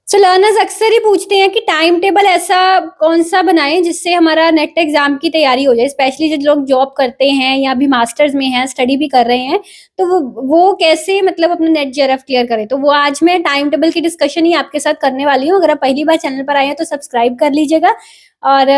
सो learners अक्सर ही पूछते हैं कि टाइम टेबल ऐसा कौन सा बनाएं जिससे हमारा नेट एग्जाम की तैयारी हो जाए, स्पेशली जो लोग जॉब करते हैं या अभी मास्टर्स में हैं, स्टडी भी कर रहे हैं, तो वो कैसे मतलब अपना नेट जेआरएफ क्लियर करें। तो वो आज मैं टाइम टेबल की डिस्कशन ही आपके साथ करने वाली हूँ। अगर आप पहली बार चैनल पर आए हैं तो सब्सक्राइब कर लीजिएगा। और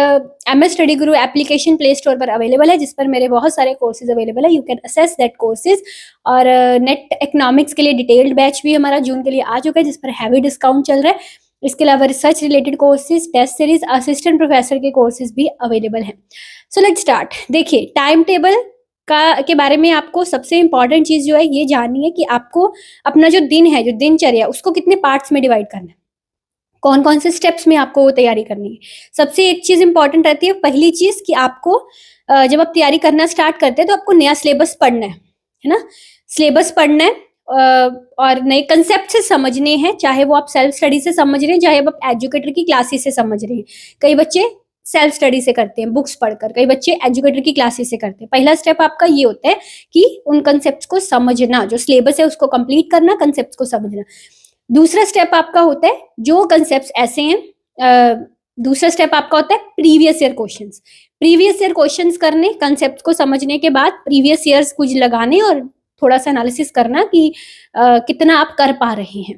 MS स्टडी गुरु एप्लीकेशन प्ले स्टोर पर अवेलेबल है, जिस पर मेरे बहुत सारे कोर्सेज अवेलेबल है। You can assess that courses. और नेट इकोनॉमिक्स के लिए डिटेल्ड बैच भी हमारा जून के लिए आ चुका है, जिस पर हैवी डिस्काउंट चल रहा है। इसके अलावा research related courses, test series, assistant professor के कोर्सेज भी अवेलेबल हैं। So let's start. देखिए, टाइम टेबल के बारे में आपको सबसे इंपॉर्टेंट चीज जो है ये जाननी है कि आपको अपना जो दिन है, जो दिनचर्या, उसको कितने पार्ट्स में डिवाइड करना है, कौन कौन से स्टेप्स में आपको वो तैयारी करनी है। सबसे एक चीज इंपॉर्टेंट रहती है, पहली चीज कि आपको जब आप तैयारी करना स्टार्ट करते हैं तो आपको नया सिलेबस पढ़ना है ना। सिलेबस पढ़ना है और नए कंसेप्ट से समझने हैं, चाहे वो आप सेल्फ स्टडी से समझ रहे हैं, चाहे आप एजुकेटर की क्लासेस से समझ रहे हैं। कई बच्चे सेल्फ स्टडी से करते हैं, बुक्स पढ़कर, कई बच्चे एजुकेटर की क्लासेस से करते हैं। पहला स्टेप आपका ये होता है कि उन कंसेप्ट को समझना, जो सिलेबस है उसको कंप्लीट करना, कंसेप्ट को समझना। दूसरा स्टेप आपका होता है जो कंसेप्ट ऐसे हैं, दूसरा स्टेप आपका होता है previous year questions. Previous year questions करने, कंसेप्ट को समझने के बाद प्रीवियस ईयर्स कुछ लगाने और थोड़ा सा एनालिसिस करना कि कितना आप कर पा रहे हैं।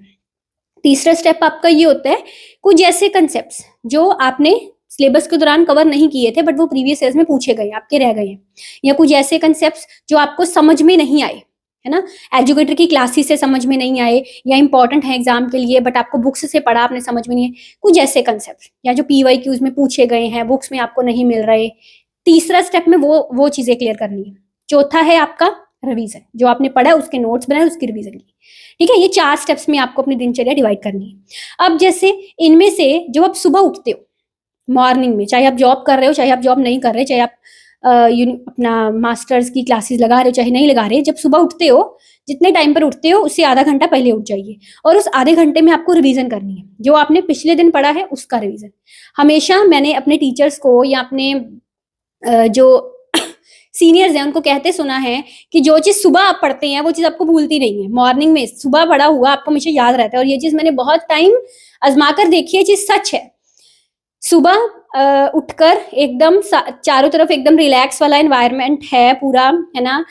तीसरा स्टेप आपका ये होता है कुछ ऐसे कंसेप्ट्स जो आपने सिलेबस के दौरान कवर नहीं किए थे बट वो प्रीवियस ईयर्स में पूछे गए, आपके रह गए हैं, या कुछ ऐसे कंसेप्ट्स जो आपको समझ में नहीं आए, है ना, एजुकेटर की क्लासेस से समझ में नहीं आए या इंपॉर्टेंट है एग्जाम के लिए बट आपको बुक्स से पढ़ा, आपने समझ में नहीं है, कुछ ऐसे कंसेप्ट या जो PYQs में पूछे गए हैं, बुक्स में आपको नहीं मिल रहे। तीसरा स्टेप में वो चीजें क्लियर करनी है। चौथा है आपका रिवीजन, जो आपने पढ़ा उसके नोट्स बनाए, उसकी रिवीजन की। ठीक है, ये 4 स्टेप्स में आपको अपनी दिनचर्या डिवाइड करनी है। अब जैसे इनमें से जब आप सुबह उठते हो मॉर्निंग में, चाहे आप जॉब कर रहे हो, चाहे आप जॉब नहीं कर रहे, चाहे आप अपना मास्टर्स की क्लासेस लगा रहे हो, चाहे नहीं लगा रहे, जब सुबह उठते हो, जितने टाइम पर उठते हो उससे आधा घंटा पहले उठ जाइए और उस आधे घंटे में आपको रिवीजन करनी है। जो आपने पिछले दिन पढ़ा है उसका रिवीजन। हमेशा मैंने अपने टीचर्स को या अपने जो सीनियर्स हैं उनको कहते सुना है कि जो चीज सुबह आप पढ़ते हैं वो चीज आपको भूलती नहीं है। मॉर्निंग में सुबह पढ़ा हुआ आपको हमेशा याद रहता है, और ये चीज मैंने बहुत टाइम आजमा कर देखी है, चीज सच है। सुबह उठकर एकदम चारों तरफ एकदम रिलैक्स वाला एनवायरनमेंट है पूरा, है ना।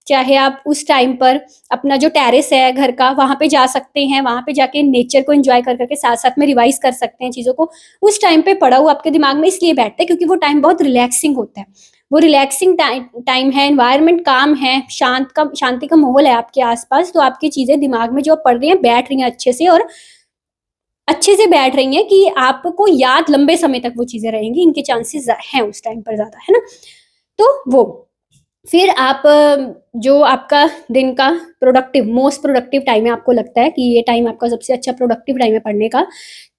चाहे आप उस टाइम पर अपना जो टेरेस है घर का, वहां पे जा सकते हैं, वहां पे जाके नेचर को एंजॉय कर करके साथ साथ में रिवाइज कर सकते हैं चीजों को। उस टाइम पे पढ़ा हुआ आपके दिमाग में इसलिए बैठता है क्योंकि वो टाइम बहुत रिलैक्सिंग होता है, वो रिलैक्सिंग टाइम है, एनवायरनमेंट काम है, शांति का माहौल है आपके आसपास, तो आपकी चीजें दिमाग में जो पढ़ रही हैं बैठ रही हैं अच्छे से, और अच्छे से बैठ रही हैं कि आपको याद लंबे समय तक वो चीजें रहेंगी, इनके चांसेस हैं उस टाइम पर ज्यादा, है ना। तो वो फिर आप जो आपका दिन का मोस्ट प्रोडक्टिव टाइम है, आपको लगता है कि ये टाइम आपका सबसे अच्छा प्रोडक्टिव टाइम है पढ़ने का,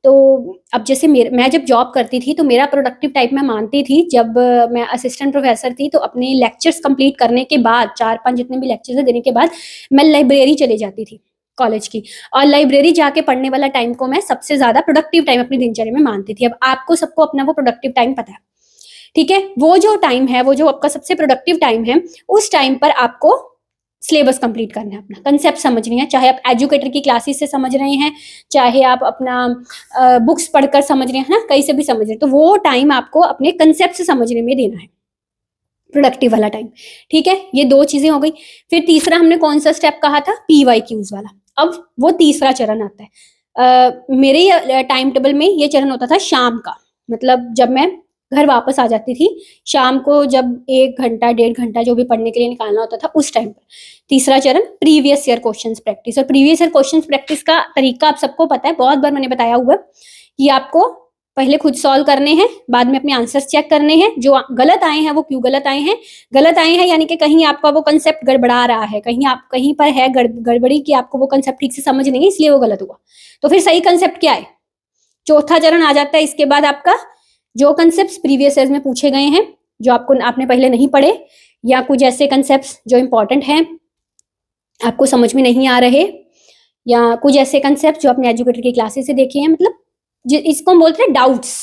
तो अब जैसे मैं जब जॉब करती थी तो मेरा प्रोडक्टिव टाइम मैं मानती थी, जब मैं असिस्टेंट प्रोफेसर थी तो अपने लेक्चर्स कंप्लीट करने के बाद, 4-5 जितने भी लेक्चर्स देने के बाद मैं लाइब्रेरी चली जाती थी कॉलेज की, और लाइब्रेरी जाके पढ़ने वाला टाइम को मैं सबसे ज्यादा प्रोडक्टिव टाइम अपनी दिनचर्या में मानती थी। अब आपको सबको अपना वो प्रोडक्टिव टाइम पता है, ठीक है। वो जो टाइम है, वो जो आपका सबसे प्रोडक्टिव टाइम है, उस टाइम पर आपको सिलेबस कंप्लीट करना है, अपना कंसेप्ट समझनी है, चाहे आप एजुकेटर की क्लासेस से समझ रहे हैं, चाहे आप अपना बुक्स पढ़कर समझ रहे हैं ना, कहीं से भी समझ रहे हैं, तो वो टाइम आपको अपने कंसेप्ट से समझने में देना है, प्रोडक्टिव वाला टाइम। ठीक है, ये 2 चीजें हो गई। फिर तीसरा हमने कौन सा स्टेप कहा था, PYQs वाला। अब वो तीसरा चरण आता है। मेरे टाइम टेबल में ये चरण होता था शाम का, मतलब जब मैं घर वापस आ जाती थी शाम को, जब 1 घंटा 1.5 घंटा जो भी पढ़ने के लिए निकालना होता था उस टाइम पर। तीसरा चरण प्रीवियस ईयर क्वेश्चंस प्रैक्टिस, और प्रीवियस ईयर क्वेश्चंस प्रैक्टिस का तरीका आप सबको पता है, बहुत बार मैंने बताया हुआ कि आपको पहले खुद सॉल्व करने हैं, बाद में अपने आंसर्स चेक करने हैं, जो गलत आए हैं वो क्यों गलत आए हैं। गलत आए हैं यानी कि कहीं आपका वो कंसेप्ट गड़बड़ा रहा है, कहीं पर है गड़बड़ी कि आपको वो कंसेप्ट ठीक से समझ नहीं है इसलिए वो गलत हुआ, तो फिर सही कंसेप्ट क्या है। चौथा चरण आ जाता है इसके बाद आपका, जो कंसेप्ट प्रीवियस ईयर्स में पूछे गए हैं, जो आपने पहले नहीं पढ़े, या कुछ ऐसे कंसेप्ट जो इंपॉर्टेंट हैं आपको समझ में नहीं आ रहे, या कुछ ऐसे कंसेप्ट जो आपने एजुकेटर की क्लासेस से देखे हैं, मतलब इसको हम बोलते हैं डाउट्स,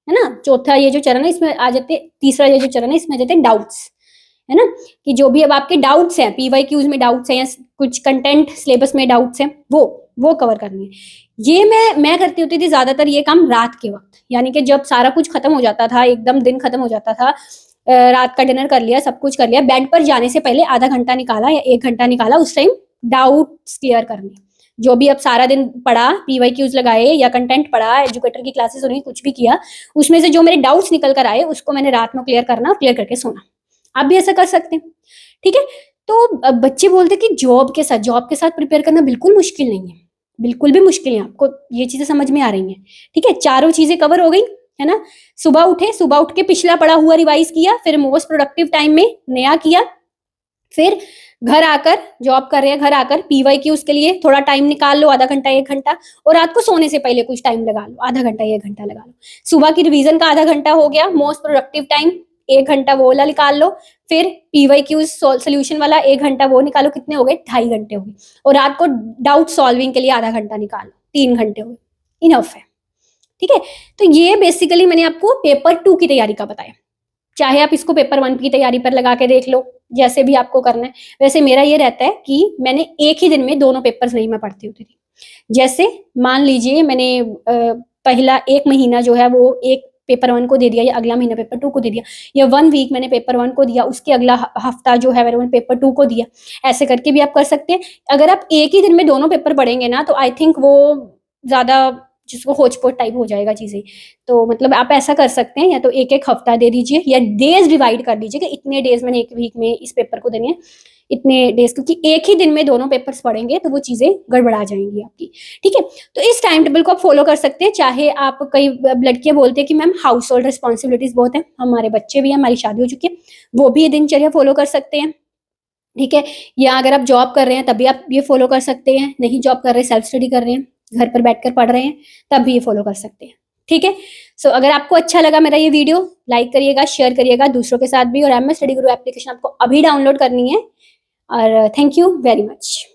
है ना। चौथा ये जो चरण है इसमें आ जाते, तीसरा ये जो चरण है इसमें आ जाते हैं डाउट्स, है ना, कि जो भी अब आपके डाउट्स हैं, PYQs में डाउट्स हैं या कुछ कंटेंट सिलेबस में डाउट्स हैं, वो वो कवर करनी है। ये मैं करती होती थी ज़्यादातर ये काम रात के वक़्त, यानी कि जब सारा कुछ खत्म हो जाता था, एकदम दिन खत्म हो जाता था, रात का डिनर कर लिया, सब कुछ कर लिया, बेड पर जाने से पहले आधा घंटा निकाला या 1 घंटा निकाला, उस टाइम डाउट्स क्लियर करने। जो भी अब सारा दिन पढ़ा, पीवाईक्यूज़ लगाए या कंटेंट पढ़ा, एजुकेटर की क्लासेस सुनी, कुछ भी किया, उसमें से जो मेरे डाउट्स निकल कर आए, उसको मैंने रात में क्लियर करना और क्लियर करके सोना। आप भी ऐसा कर सकते हैं, ठीक है? तो बच्चे बोलते हैं कि जॉब के साथ प्रिपेयर करना बिल्कुल मुश्किल नहीं है, बिल्कुल भी मुश्किल नहीं है, आपको ये चीज़ें समझ में आ रही हैं, ठीक है? चारों चीज़ें कवर हो गई, है ना? सुबह उठे, सुबह उठ के पिछला पढ़ा हुआ रिवाइज़ किया, फिर मोस्ट प्रोडक्टिव टाइम में नया किया, फिर घर आकर जॉब कर रहे हैं, घर आकर पीवाईक्यूज़ के लिए थोड़ा टाइम निकाल लो, आधा घंटा, 1 घंटा, और रात को सोने से पहले कुछ टाइम लगा लो, आधा घंटा, 1 घंटा लगा लो। सुबह की रिवीजन का आधा घंटा हो गया, मोस्ट प्रोडक्टिव टाइम 1 घंटा वो वाला निकाल लो, फिर पीवाईक्यूज़ सॉल्यूशन वाला 1 घंटा वो निकालो, कितने हो गए? 2.5 घंटे हो गए, और रात को डाउट सॉल्विंग के लिए आधा घंटा निकालो, 3 घंटे हो गए, इनफ है, ठीक है? तो ये बेसिकली मैंने आपको पेपर 2 की तैयारी का बताया। चाहे आप इसको पेपर 1 की तैयारी पर लगा के देख लो, जैसे भी आपको करना है। वैसे मेरा ये रहता है कि मैंने एक ही दिन में दोनों पेपर्स नहीं मैं पढ़ती होती थी। जैसे मान लीजिए मैंने पहला 1 महीना जो है वो एक पेपर 1 को दे दिया, या अगला महीना पेपर 2 को दे दिया, या 1 वीक मैंने पेपर 1 को दिया, उसके अगला हफ्ता जो है मैंने पेपर 2 को दिया। ऐसे करके भी आप कर सकते हैं। अगर आप एक ही दिन में दोनों पेपर पढ़ेंगे ना, तो आई थिंक वो ज़्यादा जिसको होच-पोच टाइप हो जाएगा चीज़ें। तो मतलब आप ऐसा कर सकते हैं, या तो एक-एक हफ्ता दे दीजिए, या डेज़ डिवाइड कर दीजिए कि इतने डेज़ मैंने 1 वीक में इस पेपर को देने हैं, इतने डेज़, क्योंकि एक ही दिन में दोनों पेपर्स पढ़ेंगे तो वो चीज़ें गड़बड़ा जाएँगी आपकी, ठीक है? तो इस टाइम टेबल को आप फ़ॉलो कर सकते हैं। चाहे आप, कई लड़कियाँ बोलती हैं कि मैम हाउस होल्ड रिस्पॉन्सिबिलिटीज़ बहुत हैं, हमारे बच्चे भी हैं, हमारी शादी हो चुकी है, वो भी ये दिनचर्या फ़ॉलो कर सकते हैं, ठीक है? या अगर आप जॉब कर रहे हैं तब भी आप ये फ़ॉलो कर सकते हैं, नहीं जॉब कर रहे, सेल्फ स्टडी कर रहे हैं, घर पर बैठकर पढ़ रहे हैं, तब भी ये फ़ॉलो कर सकते हैं, ठीक है? सो अगर आपको अच्छा लगा मेरा ये वीडियो, लाइक करिएगा, शेयर करिएगा दूसरों के साथ भी, और एमएस स्टडी गुरु एप्लीकेशन आपको अभी डाउनलोड करनी है, और थैंक यू वेरी मच।